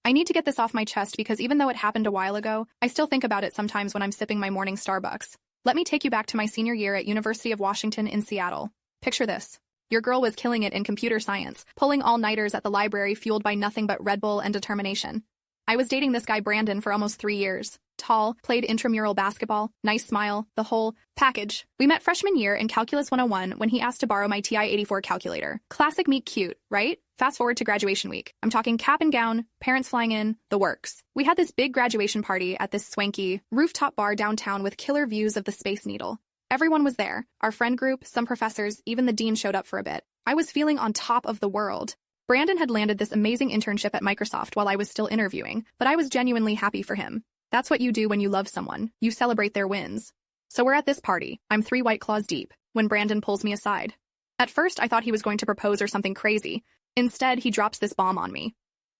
I need to get this off my chest because even though it happened a while ago, I still think about it sometimes when I'm sipping my morning Starbucks. Let me take you back to my senior year at University of Washington in Seattle. Picture this. Your girl was killing it in computer science, pulling all-nighters at the library fueled by nothing but Red Bull and determination. I was dating this guy Brandon for almost 3 years. Tall, played intramural basketball, nice smile, the whole package. We met freshman year in Calculus 101 when he asked to borrow my TI-84 calculator. Classic meet cute, right? Fast forward to graduation week. I'm talking cap and gown, parents flying in, the works. We had this big graduation party at this swanky rooftop bar downtown with killer views of the Space Needle. Everyone was there. Our friend group, some professors, even the dean showed up for a bit. I was feeling on top of the world. Brandon had landed this amazing internship at Microsoft while I was still interviewing, but I was genuinely happy for him. That's what you do when you love someone. You celebrate their wins. So we're at this party. I'm 3 White Claws deep when Brandon pulls me aside. At first, I thought he was going to propose or something crazy. Instead, he drops this bomb on me.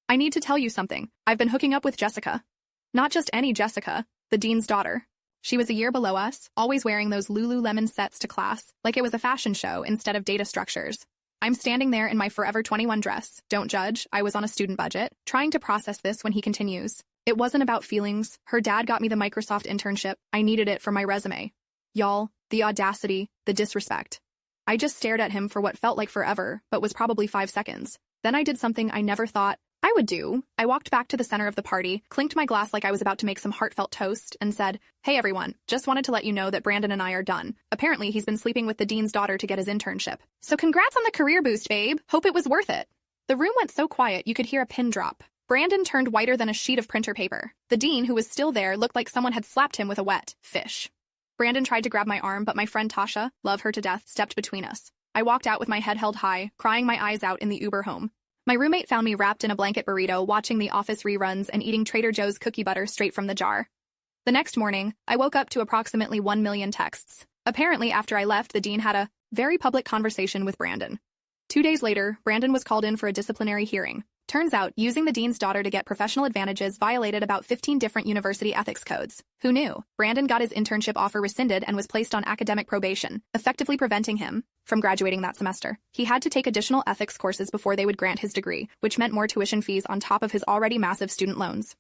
I need to tell you something. I've been hooking up with Jessica. Not just any Jessica, the dean's daughter. She was a year below us, always wearing those Lululemon sets to class, like it was a fashion show instead of data structures. I'm standing there in my Forever 21 dress. Don't judge, I was on a student budget, trying to process this when he continues. It wasn't about feelings. Her dad got me the Microsoft internship. I needed it for my resume. Y'all, the audacity, the disrespect. I just stared at him for what felt like forever, but was probably 5 seconds. Then I did something I never thought I would do. I walked back to the center of the party, clinked my glass like I was about to make some heartfelt toast, and said, "Hey everyone, just wanted to let you know that Brandon and I are done. Apparently he's been sleeping with the dean's daughter to get his internship. So congrats on the career boost, babe. Hope it was worth it." The room went so quiet you could hear a pin drop. Brandon turned whiter than a sheet of printer paper. The dean, who was still there, looked like someone had slapped him with a wet fish. Brandon tried to grab my arm, but my friend Tasha, love her to death, stepped between us. I walked out with my head held high, crying my eyes out in the Uber home. My roommate found me wrapped in a blanket burrito, watching The Office reruns and eating Trader Joe's cookie butter straight from the jar. The next morning, I woke up to approximately 1 million texts. Apparently, after I left, the dean had a very public conversation with Brandon. 2 days later, Brandon was called in for a disciplinary hearing. Turns out, using the dean's daughter to get professional advantages violated about 15 different university ethics codes. Who knew? Brandon got his internship offer rescinded and was placed on academic probation, effectively preventing him from graduating that semester. He had to take additional ethics courses before they would grant his degree, which meant more tuition fees on top of his already massive student loans.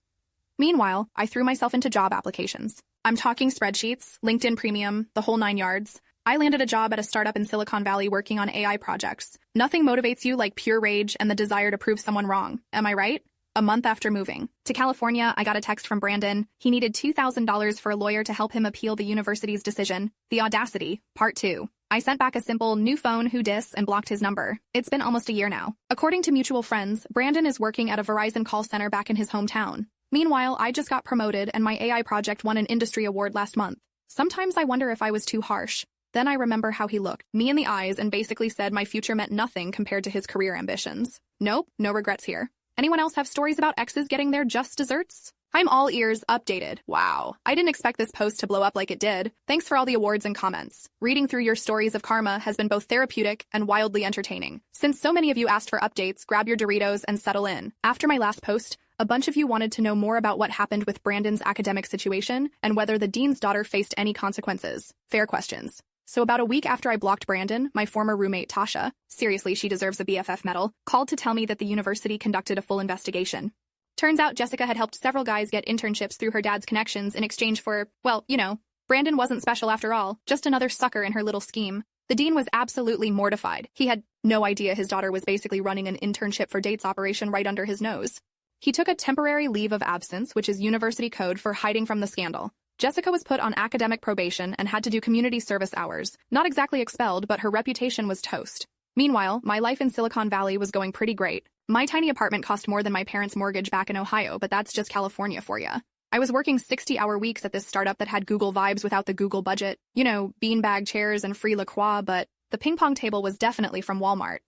Meanwhile, I threw myself into job applications. I'm talking spreadsheets, LinkedIn Premium, the whole 9 yards. I landed a job at a startup in Silicon Valley working on AI projects. Nothing motivates you like pure rage and the desire to prove someone wrong. Am I right? A month after moving to California, I got a text from Brandon. He needed $2,000 for a lawyer to help him appeal the university's decision. The audacity, part 2. I sent back a simple new phone, who dis, and blocked his number. It's been almost a year now. According to mutual friends, Brandon is working at a Verizon call center back in his hometown. Meanwhile, I just got promoted and my AI project won an industry award last month. Sometimes I wonder if I was too harsh. Then I remember how he looked me in the eyes and basically said my future meant nothing compared to his career ambitions. Nope, no regrets here. Anyone else have stories about exes getting their just desserts? I'm all ears, updated. Wow. I didn't expect this post to blow up like it did. Thanks for all the awards and comments. Reading through your stories of karma has been both therapeutic and wildly entertaining. Since so many of you asked for updates, grab your Doritos and settle in. After my last post, a bunch of you wanted to know more about what happened with Brandon's academic situation and whether the dean's daughter faced any consequences. Fair questions. So about a week after I blocked Brandon, my former roommate Tasha, seriously, she deserves a BFF medal, called to tell me that the university conducted a full investigation. Turns out Jessica had helped several guys get internships through her dad's connections in exchange for, well, you know, Brandon wasn't special after all, just another sucker in her little scheme. The dean was absolutely mortified. He had no idea his daughter was basically running an internship for dates operation right under his nose. He took a temporary leave of absence, which is university code for hiding from the scandal. Jessica was put on academic probation and had to do community service hours. Not exactly expelled, but her reputation was toast. Meanwhile, my life in Silicon Valley was going pretty great. My tiny apartment cost more than my parents' mortgage back in Ohio, but that's just California for ya. I was working 60-hour weeks at this startup that had Google vibes without the Google budget. You know, beanbag chairs and free La Croix, but the ping pong table was definitely from Walmart.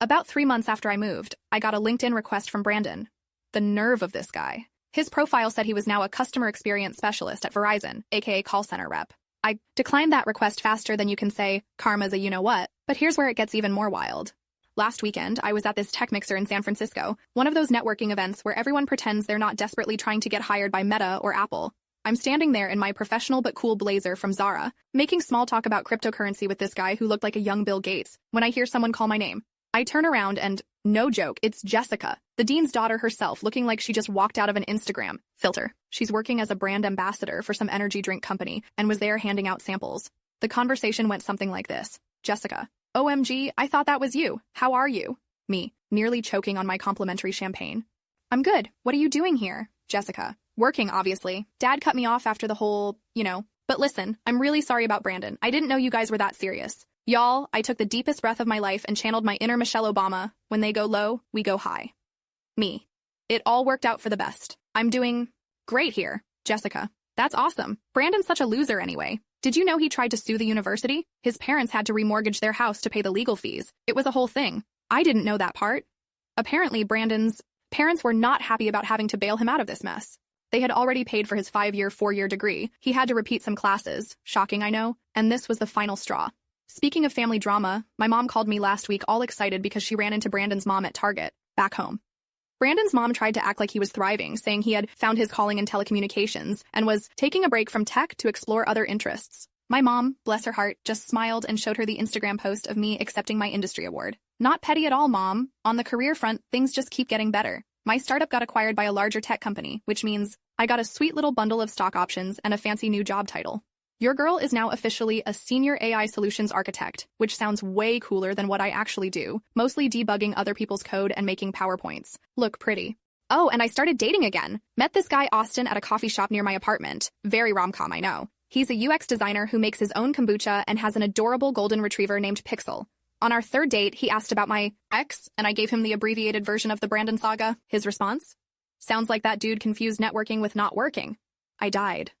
About 3 months after I moved, I got a LinkedIn request from Brandon. The nerve of this guy. His profile said he was now a customer experience specialist at Verizon, aka call center rep. I declined that request faster than you can say, karma's a you-know-what, but here's where it gets even more wild. Last weekend, I was at this tech mixer in San Francisco, one of those networking events where everyone pretends they're not desperately trying to get hired by Meta or Apple. I'm standing there in my professional but cool blazer from Zara, making small talk about cryptocurrency with this guy who looked like a young Bill Gates, when I hear someone call my name. I turn around and No joke, it's Jessica, the dean's daughter herself, looking like she just walked out of an Instagram filter. She's working as a brand ambassador for some energy drink company and was there handing out samples. The conversation went something like this. Jessica: OMG, I thought that was you. How are you? Me, nearly choking on my complimentary champagne. I'm good. What are you doing here? Jessica: Working, obviously. Dad cut me off after the whole, But listen, I'm really sorry about Brandon. I didn't know you guys were that serious. Y'all, I took the deepest breath of my life and channeled my inner Michelle Obama. When they go low, we go high. Me: It all worked out for the best. I'm doing great here. Jessica: That's awesome. Brandon's such a loser anyway. Did you know he tried to sue the university? His parents had to remortgage their house to pay the legal fees. It was a whole thing. I didn't know that part. Apparently, Brandon's parents were not happy about having to bail him out of this mess. They had already paid for his 5-year, 4-year degree. He had to repeat some classes. Shocking, I know. And this was the final straw. Speaking of family drama, my mom called me last week all excited because she ran into Brandon's mom at Target, back home. Brandon's mom tried to act like he was thriving, saying he had found his calling in telecommunications and was taking a break from tech to explore other interests. My mom, bless her heart, just smiled and showed her the Instagram post of me accepting my industry award. Not petty at all, Mom. On the career front, things just keep getting better. My startup got acquired by a larger tech company, which means I got a sweet little bundle of stock options and a fancy new job title. Your girl is now officially a senior AI solutions architect, which sounds way cooler than what I actually do, mostly debugging other people's code and making PowerPoints look pretty. Oh, and I started dating again. Met this guy Austin at a coffee shop near my apartment. Very rom-com, I know. He's a UX designer who makes his own kombucha and has an adorable golden retriever named Pixel. On our third date, he asked about my ex, and I gave him the abbreviated version of the Brandon saga. His response? Sounds like that dude confused networking with not working. I died.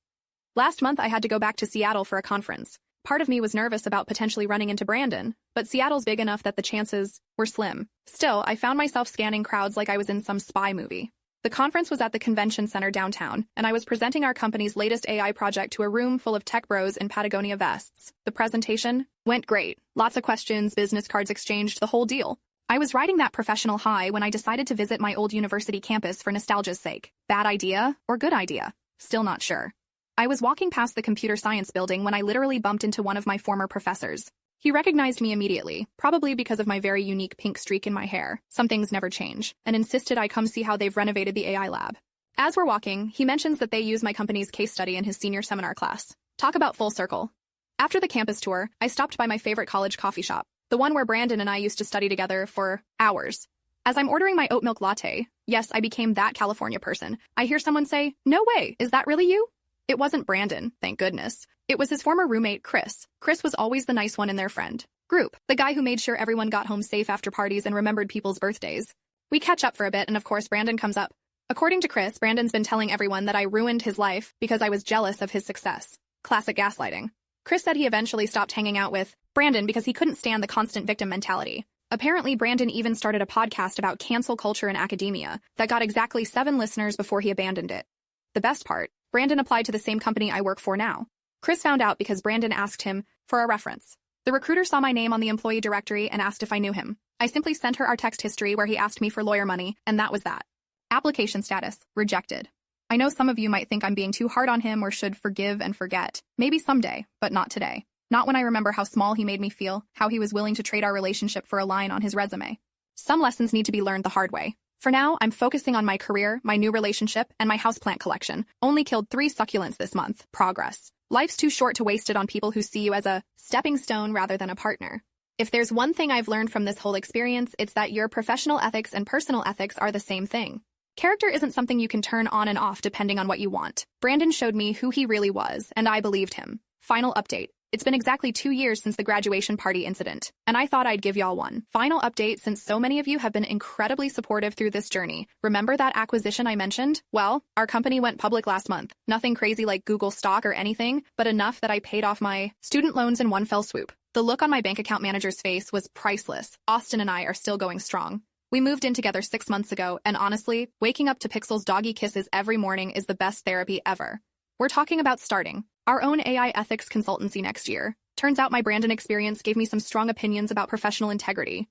Last month, I had to go back to Seattle for a conference. Part of me was nervous about potentially running into Brandon, but Seattle's big enough that the chances were slim. Still, I found myself scanning crowds like I was in some spy movie. The conference was at the convention center downtown, and I was presenting our company's latest AI project to a room full of tech bros in Patagonia vests. The presentation went great. Lots of questions, business cards exchanged, the whole deal. I was riding that professional high when I decided to visit my old university campus for nostalgia's sake. Bad idea or good idea? Still not sure. I was walking past the computer science building when I literally bumped into one of my former professors. He recognized me immediately, probably because of my very unique pink streak in my hair. Some things never change, and insisted I come see how they've renovated the AI lab. As we're walking, he mentions that they use my company's case study in his senior seminar class. Talk about full circle. After the campus tour, I stopped by my favorite college coffee shop, the one where Brandon and I used to study together for hours. As I'm ordering my oat milk latte, yes, I became that California person, I hear someone say, "No way, is that really you?" It wasn't Brandon, thank goodness. It was his former roommate, Chris. Chris was always the nice one in their friend group, the guy who made sure everyone got home safe after parties and remembered people's birthdays. We catch up for a bit, and of course, Brandon comes up. According to Chris, Brandon's been telling everyone that I ruined his life because I was jealous of his success. Classic gaslighting. Chris said he eventually stopped hanging out with Brandon because he couldn't stand the constant victim mentality. Apparently, Brandon even started a podcast about cancel culture in academia that got exactly 7 listeners before he abandoned it. The best part, Brandon applied to the same company I work for now. Chris found out because Brandon asked him for a reference. The recruiter saw my name on the employee directory and asked if I knew him. I simply sent her our text history where he asked me for lawyer money, and that was that. Application status, rejected. I know some of you might think I'm being too hard on him or should forgive and forget. Maybe someday, but not today. Not when I remember how small he made me feel, how he was willing to trade our relationship for a line on his resume. Some lessons need to be learned the hard way. For now, I'm focusing on my career, my new relationship, and my houseplant collection. Only killed 3 succulents this month. Progress. Life's too short to waste it on people who see you as a stepping stone rather than a partner. If there's one thing I've learned from this whole experience, it's that your professional ethics and personal ethics are the same thing. Character isn't something you can turn on and off depending on what you want. Brandon showed me who he really was, and I believed him. Final update. It's been exactly 2 years since the graduation party incident, and I thought I'd give y'all one. Final update since so many of you have been incredibly supportive through this journey. Remember that acquisition I mentioned? Well, our company went public last month. Nothing crazy like Google stock or anything, but enough that I paid off my student loans in one fell swoop. The look on my bank account manager's face was priceless. Austin and I are still going strong. We moved in together 6 months ago, and honestly, waking up to Pixel's doggy kisses every morning is the best therapy ever. We're talking about starting our own AI ethics consultancy next year. Turns out my Brandon experience gave me some strong opinions about professional integrity.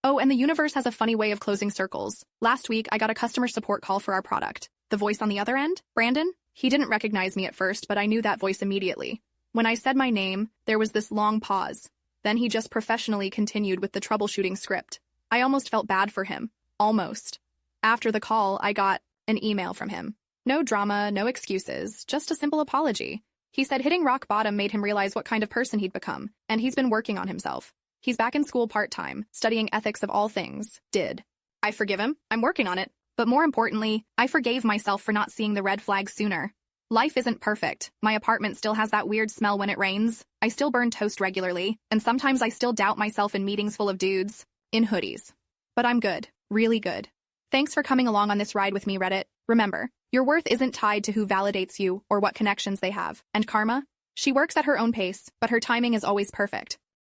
Oh, and the universe has a funny way of closing circles. Last week, I got a customer support call for our product. The voice on the other end? Brandon? He didn't recognize me at first, but I knew that voice immediately. When I said my name, there was this long pause. Then he just professionally continued with the troubleshooting script. I almost felt bad for him. Almost. After the call, I got an email from him. No drama, no excuses, just a simple apology. He said hitting rock bottom made him realize what kind of person he'd become, and he's been working on himself. He's back in school part-time, studying ethics of all things. I forgive him. I'm working on it. But more importantly, I forgave myself for not seeing the red flags sooner. Life isn't perfect. My apartment still has that weird smell when it rains. I still burn toast regularly, and sometimes I still doubt myself in meetings full of dudes in hoodies. But I'm good. Really good. Thanks for coming along on this ride with me, Reddit. Remember, your worth isn't tied to who validates you or what connections they have. And karma? She works at her own pace, but her timing is always perfect.